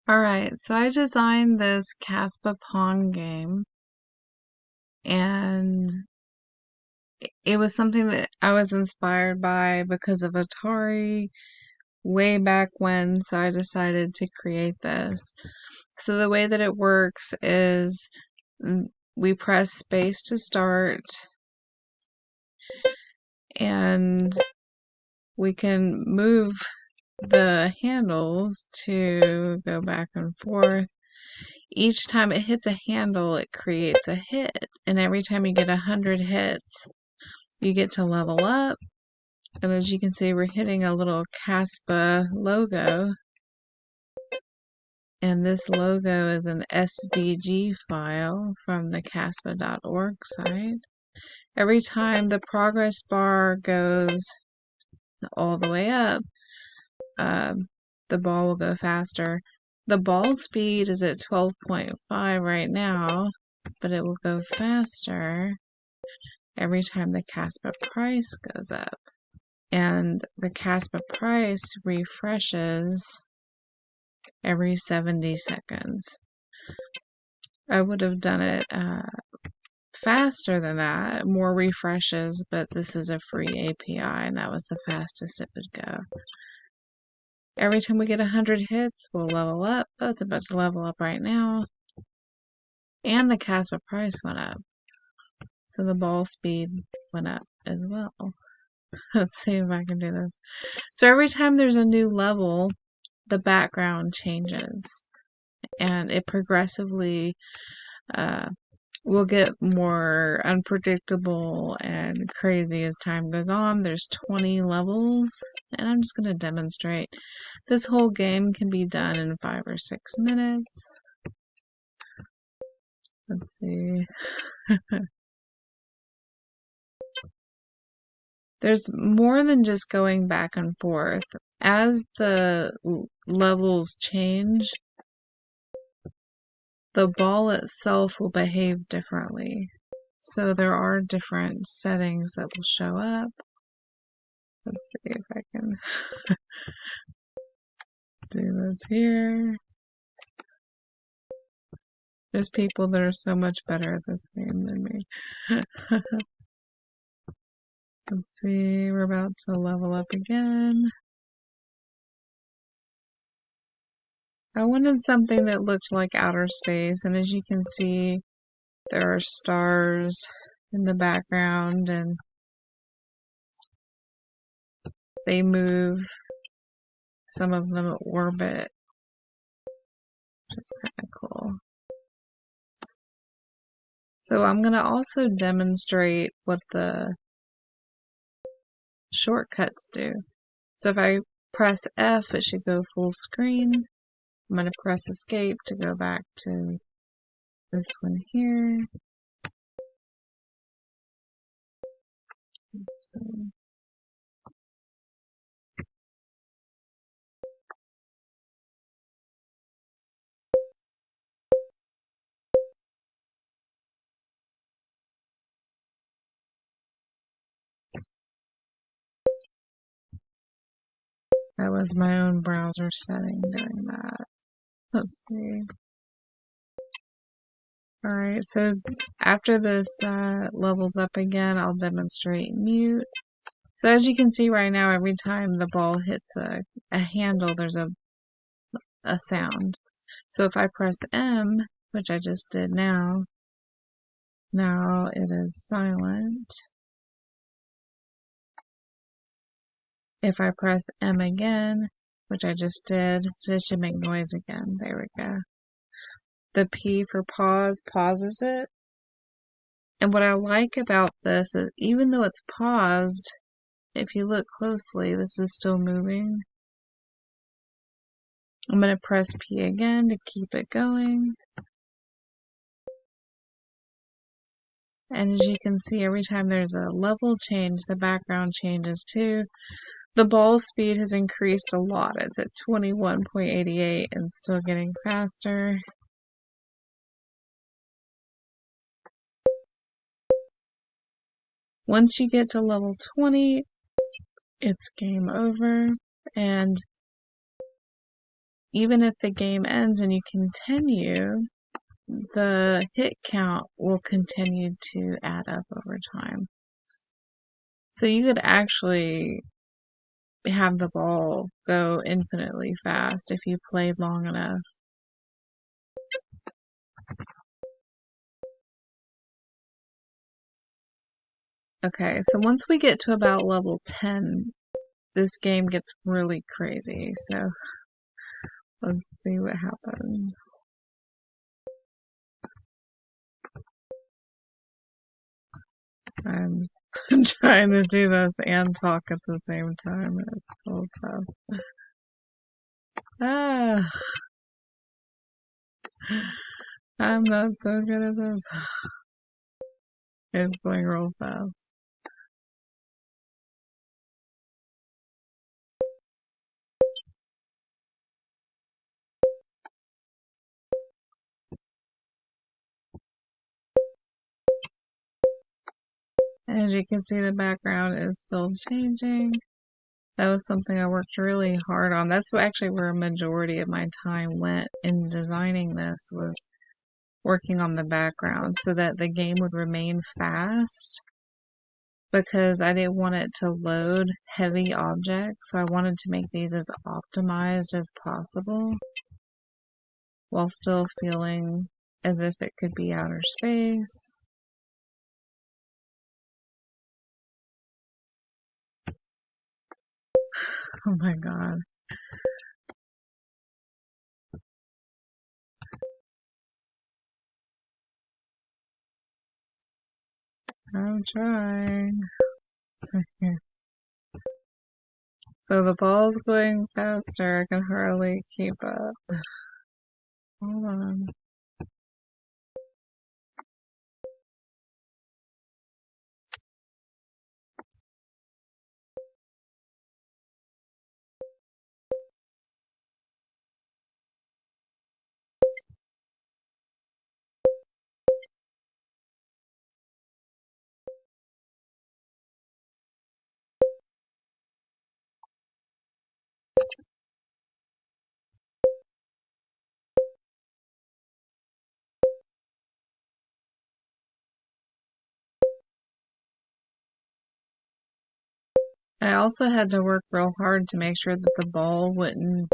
Alright, so I designed this Kaspa Pong game, and it was something that I was inspired by because of Atari way back when, so I decided to create this. So the way that it works is we press space to start, and we can move the handles to go back and forth. Each time it hits a handle, it creates a hit, and every time you get 100 hits, you get to level up. And as you can see, we're hitting a little Kaspa logo, and this logo is an SVG file from the Kaspa.org site. Every time the progress bar goes all the way up, the ball will go faster. The ball speed is at 12.5 right now, but it will go faster every time the Kaspa price goes up. And the Kaspa price refreshes every 70 seconds. I would have done it faster than that, more refreshes, but this is a free API, and that was the fastest it would go. Every time we get 100 hits, we'll level up. Oh, it's about to level up right now. And the Kaspa price went up. So the ball speed went up as well. Let's see if I can do this. So every time there's a new level, the background changes. And it progressively will get more unpredictable and crazy as time goes on. There's 20 levels, and I'm just going to demonstrate. This whole game can be done in 5 or 6 minutes. Let's see. There's more than just going back and forth. As the levels change, the ball itself will behave differently. So there are different settings that will show up. Let's see if I can do this here. There's people that are so much better at this game than me. Let's see, we're about to level up again. I wanted something that looked like outer space, and as you can see, there are stars in the background, and they move. Some of them orbit, which is kind of cool. So I'm going to also demonstrate what the shortcuts do. So if I press F, it should go full screen. I'm going to press escape to go back to this one here. So that was my own browser setting doing that. Let's see. Alright, so after this levels up again, I'll demonstrate mute. So as you can see right now, every time the ball hits a handle, there's a sound. So if I press M, which I just did now it is silent. If I press M again, which I just did, it should make noise again. There we go. The P for pause pauses it. And what I like about this is even though it's paused, if you look closely, this is still moving. I'm going to press P again to keep it going. And as you can see, every time there's a level change, the background changes too. The ball speed has increased a lot. It's at 21.88 and still getting faster. Once you get to level 20, it's game over, and even if the game ends and you continue, the hit count will continue to add up over time. So you could actually have the ball go infinitely fast if you played long enough. Okay, so once we get to about level 10, this game gets really crazy. So let's see what happens. I'm trying to do this and talk at the same time. It's still tough. Ah, I'm not so good at this. It's going real fast. As you can see, the background is still changing. That was something I worked really hard on. That's actually where a majority of my time went in designing this, was working on the background so that the game would remain fast, because I didn't want it to load heavy objects. So I wanted to make these as optimized as possible while still feeling as if it could be outer space. Oh my god. I'm trying. So the ball's going faster. I can hardly keep up. Hold on. I also had to work real hard to make sure that the ball wouldn't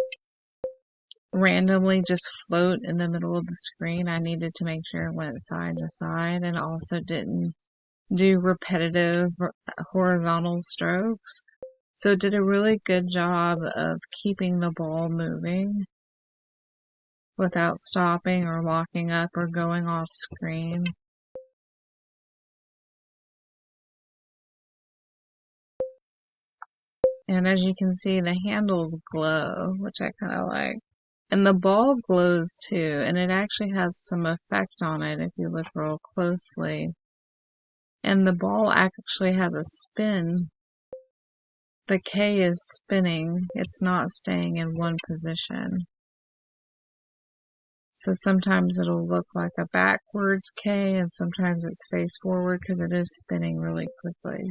randomly just float in the middle of the screen. I needed to make sure it went side to side and also didn't do repetitive horizontal strokes. So it did a really good job of keeping the ball moving without stopping or locking up or going off screen. And as you can see, the handles glow, which I kind of like. And the ball glows too, and it actually has some effect on it if you look real closely. And the ball actually has a spin. The K is spinning, it's not staying in one position. So sometimes it'll look like a backwards K, and sometimes it's face forward because it is spinning really quickly.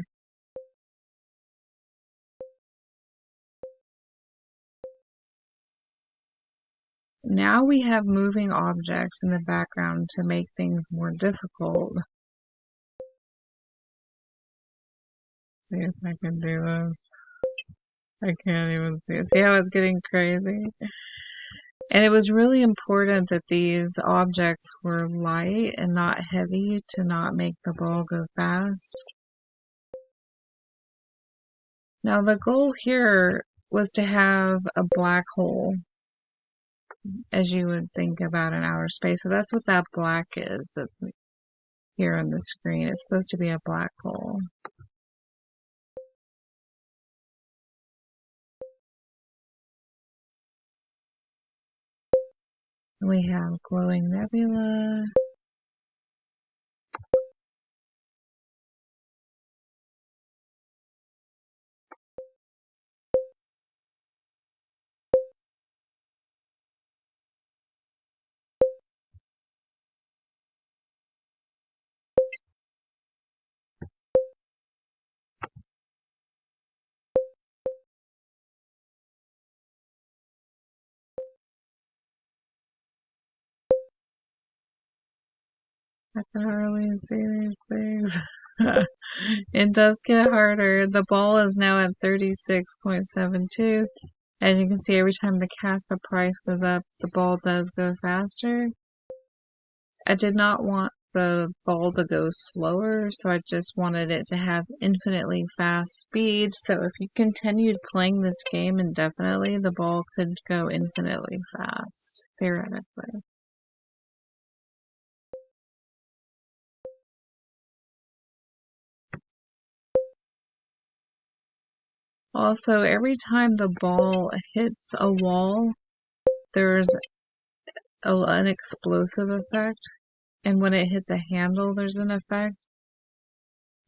Now we have moving objects in the background to make things more difficult. See if I can do this. I can't even see it. See how it's getting crazy? And it was really important that these objects were light and not heavy to not make the ball go fast. Now the goal here was to have a black hole, as you would think about in outer space. So that's what that black is that's here on the screen. It's supposed to be a black hole. We have glowing nebula. I can hardly see these things. It does get harder. The ball is now at 36.72. And you can see every time the Kaspa price goes up, the ball does go faster. I did not want the ball to go slower, so I just wanted it to have infinitely fast speed. So if you continued playing this game indefinitely, the ball could go infinitely fast, theoretically. Also, every time the ball hits a wall, there's an explosive effect. And when it hits a handle, there's an effect.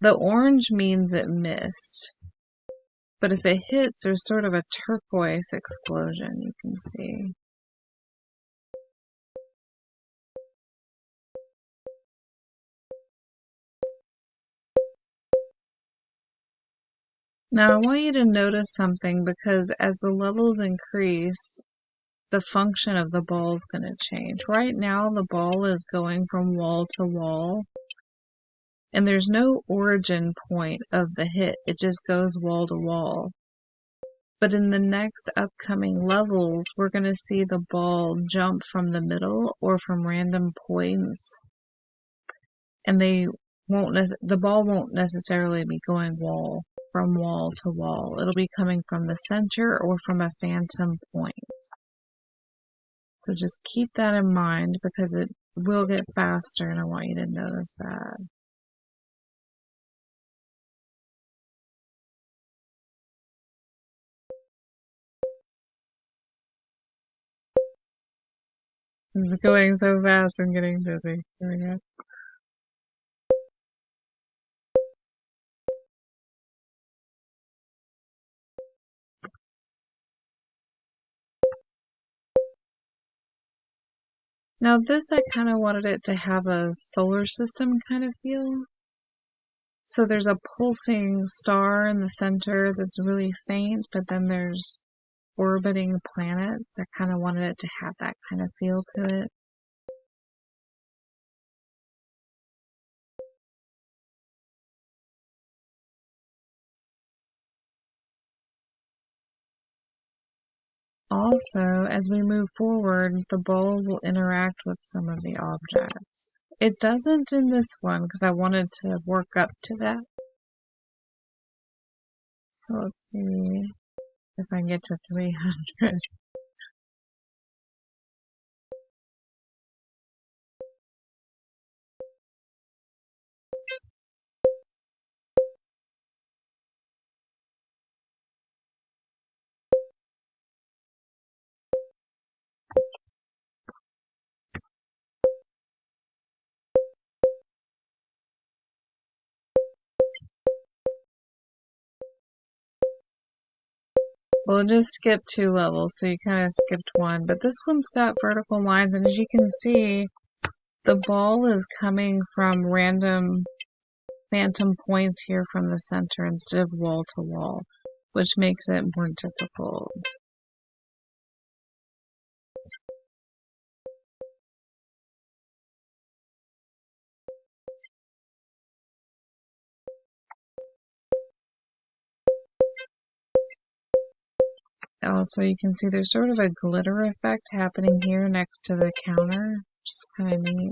The orange means it missed. But if it hits, there's sort of a turquoise explosion, you can see. Now I want you to notice something, because as the levels increase, the function of the ball is going to change. Right now the ball is going from wall to wall, and there's no origin point of the hit. It just goes wall to wall. But in the next upcoming levels, we're going to see the ball jump from the middle or from random points, and the ball won't necessarily be going from wall to wall. It'll be coming from the center or from a phantom point. So just keep that in mind, because it will get faster, and I want you to notice that. This is going so fast, I'm getting dizzy. Here we go. Now this, I kind of wanted it to have a solar system kind of feel. So there's a pulsing star in the center that's really faint, but then there's orbiting planets. I kind of wanted it to have that kind of feel to it. Also, as we move forward, the ball will interact with some of the objects. It doesn't in this one, because I wanted to work up to that. So let's see if I can get to 300. We'll just skip 2 levels, so you kind of skipped 1. But this one's got vertical lines, and as you can see, the ball is coming from random phantom points here from the center instead of wall to wall, which makes it more difficult. Also, you can see there's sort of a glitter effect happening here next to the counter, which is kind of neat.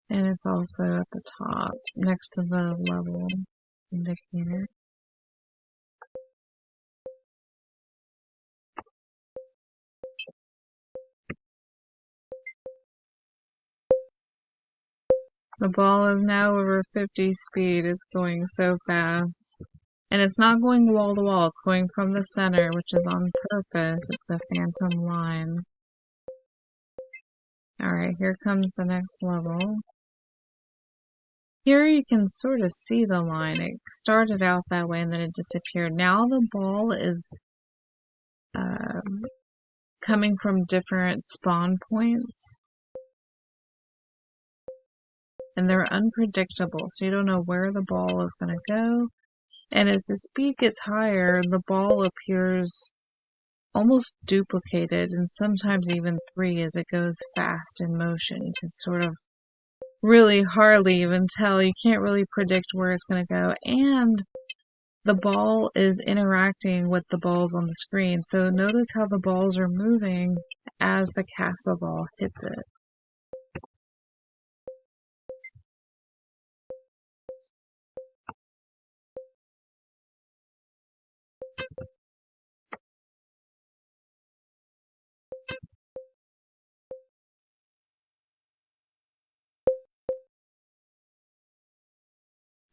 And it's also at the top, next to the level indicator. The ball is now over 50 speed. It's going so fast. And it's not going wall to wall, it's going from the center, which is on purpose. It's a phantom line. Alright, here comes the next level. Here you can sort of see the line. It started out that way and then it disappeared. Now the ball is coming from different spawn points. And they're unpredictable, so you don't know where the ball is going to go. And as the speed gets higher, the ball appears almost duplicated, and sometimes even 3 as it goes fast in motion. You can sort of really hardly even tell. You can't really predict where it's going to go. And the ball is interacting with the balls on the screen. So notice how the balls are moving as the Kaspa ball hits it.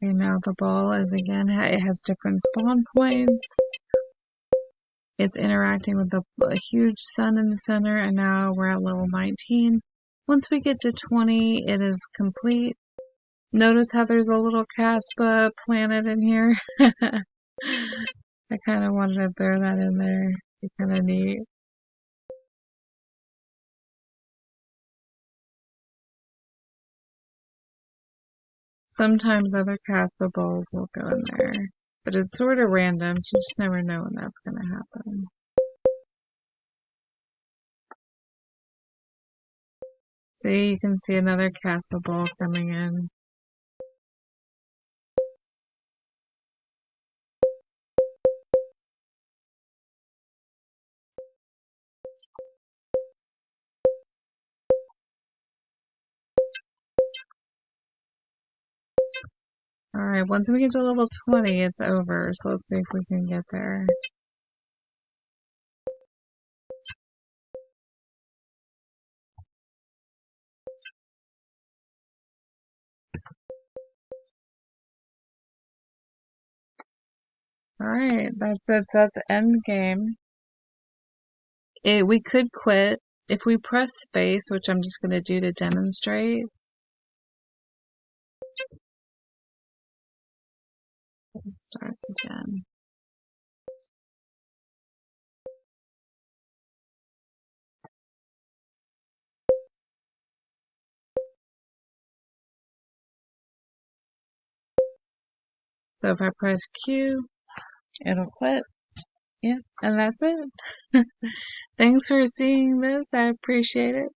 Okay, now the ball is again, it has different spawn points. It's interacting with a huge sun in the center, and now we're at level 19. Once we get to 20, it is complete. Notice how there's a little Kaspa planet in here. I kind of wanted to throw that in there. It's kind of neat. Sometimes other Kaspa balls will go in there, but it's sort of random, so you just never know when that's going to happen. See, you can see another Kaspa ball coming in. Alright, once we get to level 20, it's over, so let's see if we can get there. Alright, that's it. So that's end game. We could quit. If we press space, which I'm just going to do to demonstrate. It starts again. So if I press Q, it'll quit. Yeah, and that's it. Thanks for seeing this. I appreciate it.